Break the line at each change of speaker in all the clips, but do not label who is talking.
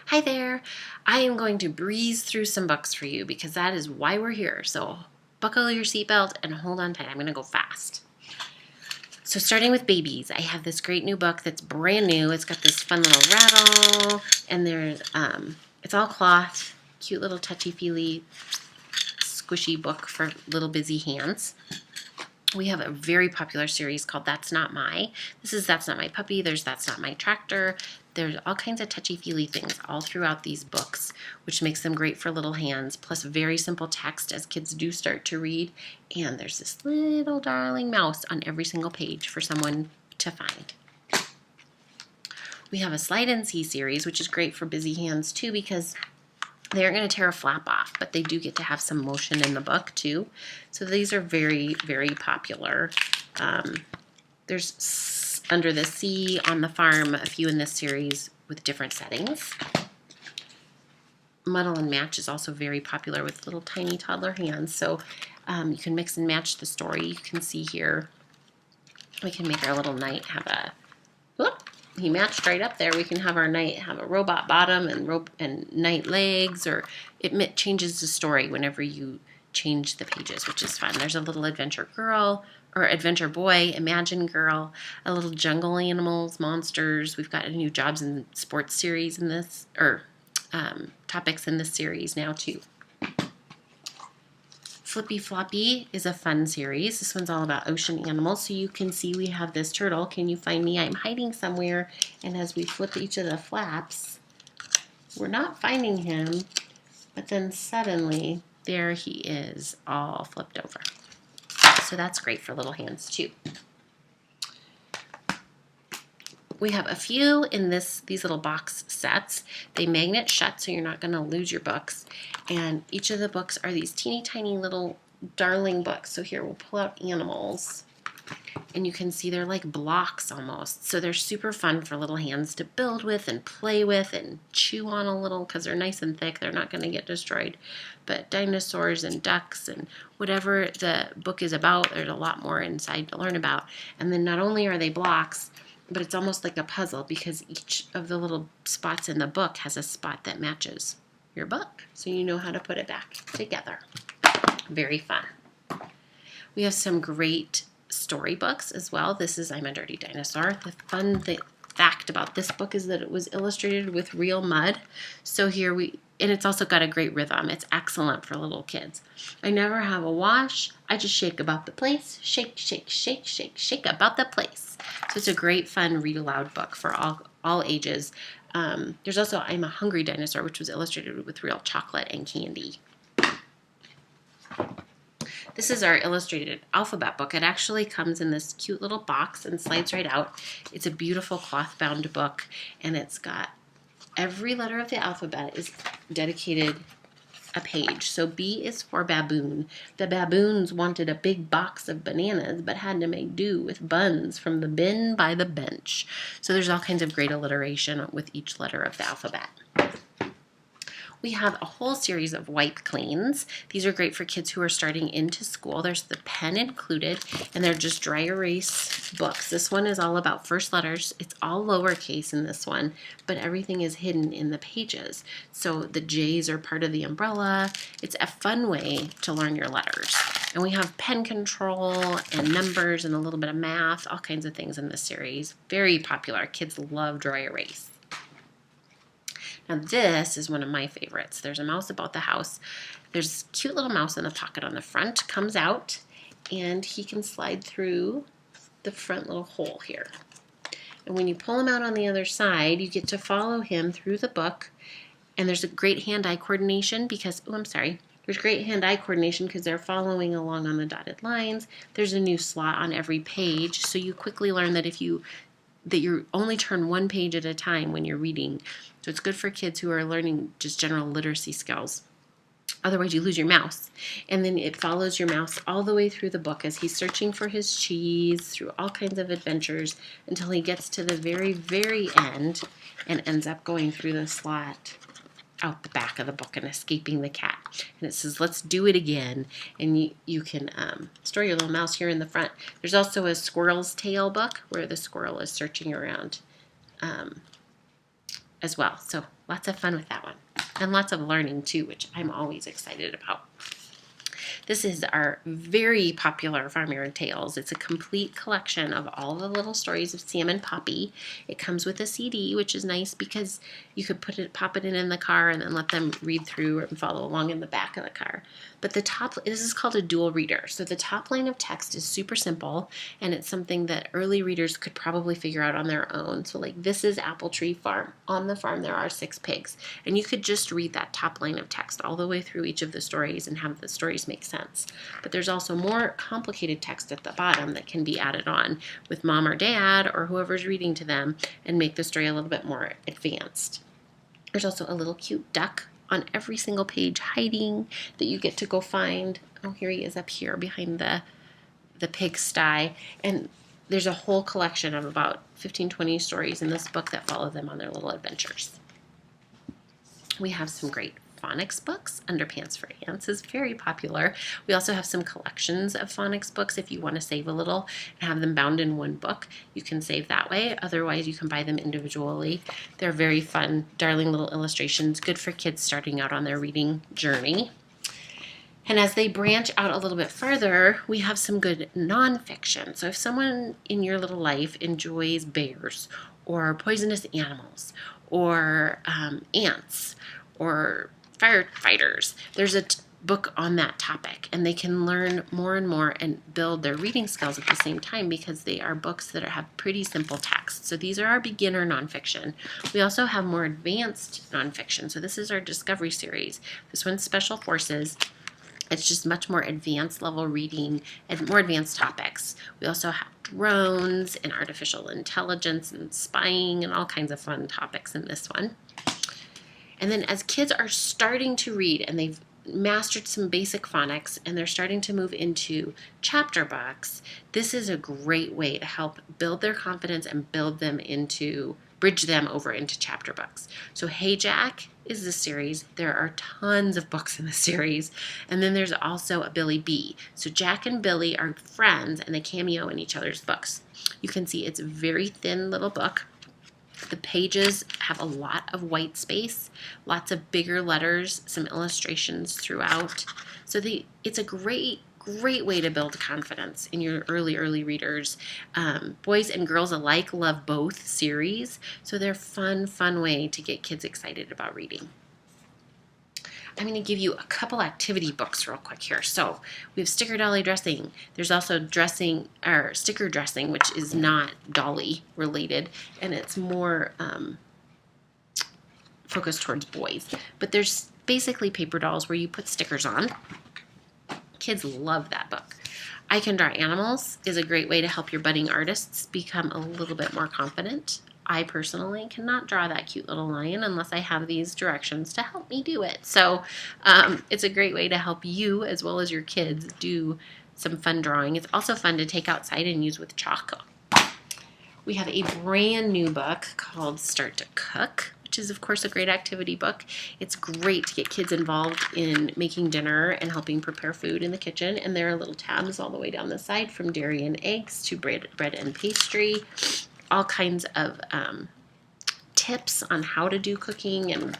Hi there. I am going to breeze through some books for you because that is why we're here. So buckle your seatbelt and hold on tight. I'm going to go fast. So starting with babies, I have this great new book that's brand new. It's got this fun little rattle, and it's all cloth, cute little touchy-feely, squishy book for little busy hands. We have a very popular series called That's Not My. This is That's Not My Puppy. There's That's Not My Tractor. There's all kinds of touchy-feely things all throughout these books, which makes them great for little hands, plus very simple text as kids do start to read. And there's this little darling mouse on every single page for someone to find. We have a Slide and See series, which is great for busy hands too because they aren't going to tear a flap off, but they do get to have some motion in the book too. So these are very, very popular. There's Under the Sea, On the Farm, a few in this series with different settings. Muddle and Match is also very popular with little tiny toddler hands. So you can mix and match the story. You can see here, we can make our little knight have a, whoop, he matched right up there. We can have our knight have a robot bottom and knight legs, or it changes the story whenever you change the pages, which is fun. There's a little adventure girl or adventure boy, imagine girl, a little jungle animals, monsters. We've got a new jobs and sports series in this, or topics in this series now too. Flippy Floppy is a fun series. This one's all about ocean animals. So you can see we have this turtle. Can you find me? I'm hiding somewhere. And as we flip each of the flaps, we're not finding him. But then suddenly, there he is, all flipped over. So that's great for little hands too. We have a few in these little box sets. They magnet shut so you're not going to lose your books. And each of the books are these teeny tiny little darling books. So here we'll pull out animals. And you can see they're like blocks almost. So they're super fun for little hands to build with and play with and chew on a little because they're nice and thick. They're not going to get destroyed. But dinosaurs and ducks and whatever the book is about, there's a lot more inside to learn about. And then not only are they blocks, but it's almost like a puzzle because each of the little spots in the book has a spot that matches your book. So you know how to put it back together. Very fun. We have some great storybooks as well. This is I'm a Dirty Dinosaur. The fun fact about this book is that it was illustrated with real mud. So here and it's also got a great rhythm. It's excellent for little kids. I never have a wash. I just shake about the place. Shake, shake, shake, shake, shake about the place. So it's a great, fun, read-aloud book for all ages. There's also I'm a Hungry Dinosaur, which was illustrated with real chocolate and candy. This is our illustrated alphabet book. It actually comes in this cute little box and slides right out. It's a beautiful cloth-bound book, and it's got every letter of the alphabet is dedicated a page. So B is for baboon. The baboons wanted a big box of bananas but had to make do with buns from the bin by the bench. So there's all kinds of great alliteration with each letter of the alphabet. We have a whole series of wipe cleans. These are great for kids who are starting into school. There's the pen included, and they're just dry erase books. This one is all about first letters. It's all lowercase in this one, but everything is hidden in the pages. So the J's are part of the umbrella. It's a fun way to learn your letters. And we have pen control and numbers and a little bit of math, all kinds of things in this series. Very popular. Kids love dry erase. Now this is one of my favorites. There's a mouse about the house. There's a cute little mouse in the pocket on the front. Comes out and he can slide through the front little hole here. And when you pull him out on the other side, you get to follow him through the book. And there's a great hand-eye coordination because, there's great hand-eye coordination because they're following along on the dotted lines. There's a new slot on every page. So you quickly learn that you only turn one page at a time when you're reading. So it's good for kids who are learning just general literacy skills. Otherwise, you lose your mouse. And then it follows your mouse all the way through the book as he's searching for his cheese through all kinds of adventures until he gets to the very, very end and ends up going through the slot out the back of the book and escaping the cat. And it says, let's do it again. And you can store your little mouse here in the front. There's also a squirrel's tale book where the squirrel is searching around as well. So lots of fun with that one. And lots of learning too, which I'm always excited about. This is our very popular Farmyard Tales. It's a complete collection of all the little stories of Sam and Poppy. It comes with a CD, which is nice because you could pop it in the car and then let them read through and follow along in the back of the car. But this is called a dual reader. So the top line of text is super simple, and it's something that early readers could probably figure out on their own. So like, this is Apple Tree Farm. On the farm there are 6 pigs. And you could just read that top line of text all the way through each of the stories and have the stories make sense. But there's also more complicated text at the bottom that can be added on with mom or dad or whoever's reading to them and make the story a little bit more advanced. There's also a little cute duck on every single page hiding that you get to go find. Oh, here he is up here behind the pigsty. And there's a whole collection of about 15-20 stories in this book that follow them on their little adventures. We have some great phonics books. Underpants for Ants is very popular. We also have some collections of phonics books. If you want to save a little and have them bound in one book, you can save that way. Otherwise, you can buy them individually. They're very fun, darling little illustrations, good for kids starting out on their reading journey. And as they branch out a little bit further, we have some good nonfiction. So if someone in your little life enjoys bears or poisonous animals or ants or firefighters, there's a book on that topic, and they can learn more and more and build their reading skills at the same time because they are books that have pretty simple text. So these are our beginner nonfiction. We also have more advanced nonfiction. So this is our Discovery series. This one's Special Forces. It's just much more advanced level reading and more advanced topics. We also have drones and artificial intelligence and spying and all kinds of fun topics in this one. And then as kids are starting to read and they've mastered some basic phonics and they're starting to move into chapter books, this is a great way to help build their confidence and bridge them over into chapter books. So Hey Jack is the series. There are tons of books in the series. And then there's also a Billy B. So Jack and Billy are friends and they cameo in each other's books. You can see it's a very thin little book. The pages have a lot of white space, lots of bigger letters, some illustrations throughout. So it's a great way to build confidence in your early readers. Boys and girls alike love both series, so they're fun way to get kids excited about reading. I'm going to give you a couple activity books real quick here. So we have sticker dolly dressing. There's also sticker dressing, which is not dolly related, and it's more focused towards boys. But there's basically paper dolls where you put stickers on. Kids love that book. I Can Draw Animals is a great way to help your budding artists become a little bit more confident. I personally cannot draw that cute little lion unless I have these directions to help me do it. So it's a great way to help you as well as your kids do some fun drawing. It's also fun to take outside and use with chalk. We have a brand new book called Start to Cook, which is of course a great activity book. It's great to get kids involved in making dinner and helping prepare food in the kitchen. And there are little tabs all the way down the side from dairy and eggs to bread and pastry. All kinds of tips on how to do cooking and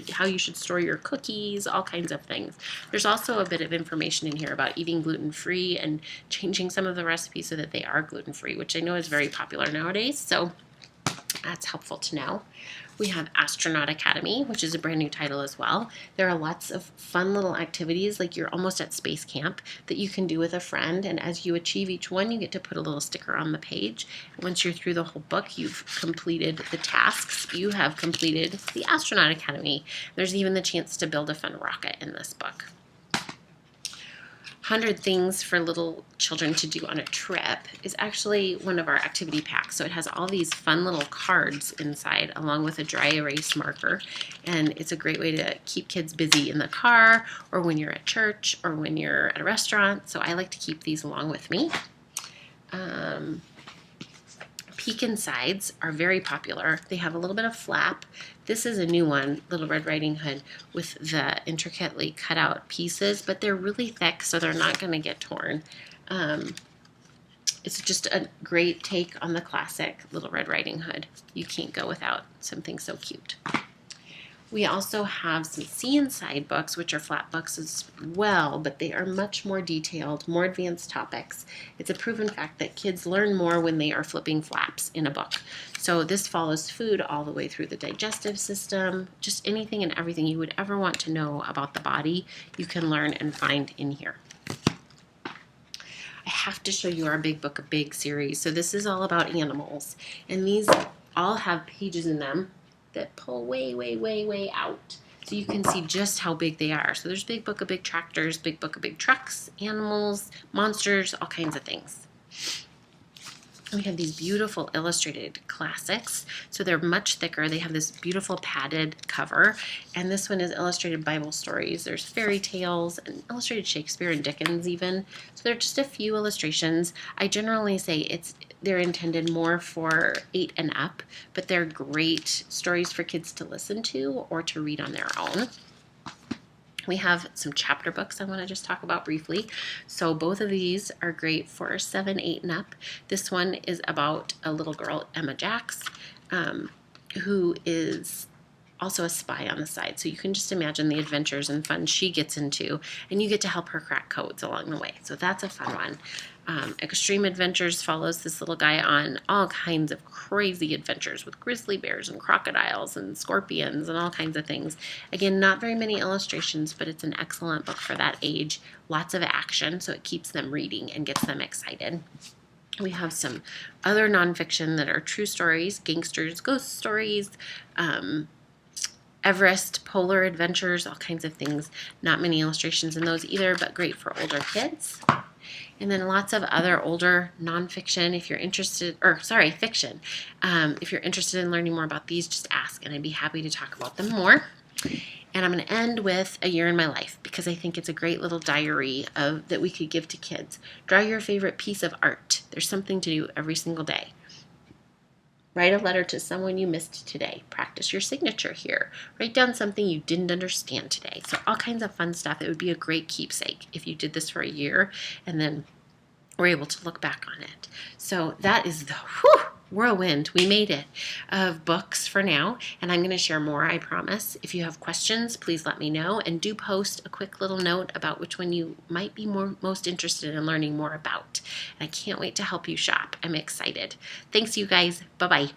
how you should store your cookies, all kinds of things. There's also a bit of information in here about eating gluten-free and changing some of the recipes so that they are gluten-free, which I know is very popular nowadays, so that's helpful to know. We have Astronaut Academy, which is a brand new title as well. There are lots of fun little activities, like you're almost at space camp, that you can do with a friend. And as you achieve each one, you get to put a little sticker on the page. Once you're through the whole book, you've completed the tasks. You have completed the Astronaut Academy. There's even the chance to build a fun rocket in this book. 100 Things for Little Children to Do on a Trip is actually one of our activity packs. So it has all these fun little cards inside along with a dry erase marker. And it's a great way to keep kids busy in the car or when you're at church or when you're at a restaurant. So I like to keep these along with me. Pekin sides are very popular. They have a little bit of flap. This is a new one, Little Red Riding Hood, with the intricately cut out pieces, but they're really thick, so they're not going to get torn. It's just a great take on the classic Little Red Riding Hood. You can't go without something so cute. We also have some See Inside books, which are flat books as well, but they are much more detailed, more advanced topics. It's a proven fact that kids learn more when they are flipping flaps in a book. So this follows food all the way through the digestive system, just anything and everything you would ever want to know about the body, you can learn and find in here. I have to show you our Big Book of Big series. So this is all about animals, and these all have pages in them that pull way, way, way, way out. So you can see just how big they are. So there's Big Book of Big Tractors, Big Book of Big Trucks, animals, monsters, all kinds of things. We have these beautiful illustrated classics. So they're much thicker. They have this beautiful padded cover. And this one is illustrated Bible stories. There's fairy tales and illustrated Shakespeare and Dickens even. So they're just a few illustrations. I generally say they're intended more for 8 and up, but they're great stories for kids to listen to or to read on their own. We have some chapter books I want to just talk about briefly. So both of these are great for 7, 8, and up. This one is about a little girl, Emma Jacks, who is also a spy on the side. So you can just imagine the adventures and fun she gets into, and you get to help her crack codes along the way. So that's a fun one. Extreme Adventures follows this little guy on all kinds of crazy adventures with grizzly bears and crocodiles and scorpions and all kinds of things. Again, not very many illustrations, but it's an excellent book for that age. Lots of action, so it keeps them reading and gets them excited. We have some other nonfiction that are true stories, gangsters, ghost stories, Everest, Polar Adventures, all kinds of things. Not many illustrations in those either, but great for older kids. And then lots of other older nonfiction if you're interested, fiction. If you're interested in learning more about these, just ask and I'd be happy to talk about them more. And I'm going to end with A Year in My Life because I think it's a great little diary that we could give to kids. Draw your favorite piece of art. There's something to do every single day. Write a letter to someone you missed today. Practice your signature here. Write down something you didn't understand today. So all kinds of fun stuff. It would be a great keepsake if you did this for a year and then were able to look back on it. So that is the whirlwind. We made it of books for now, and I'm going to share more, I promise. If you have questions, please let me know, and do post a quick little note about which one you might be most interested in learning more about. And I can't wait to help you shop. I'm excited. Thanks, you guys. Bye-bye.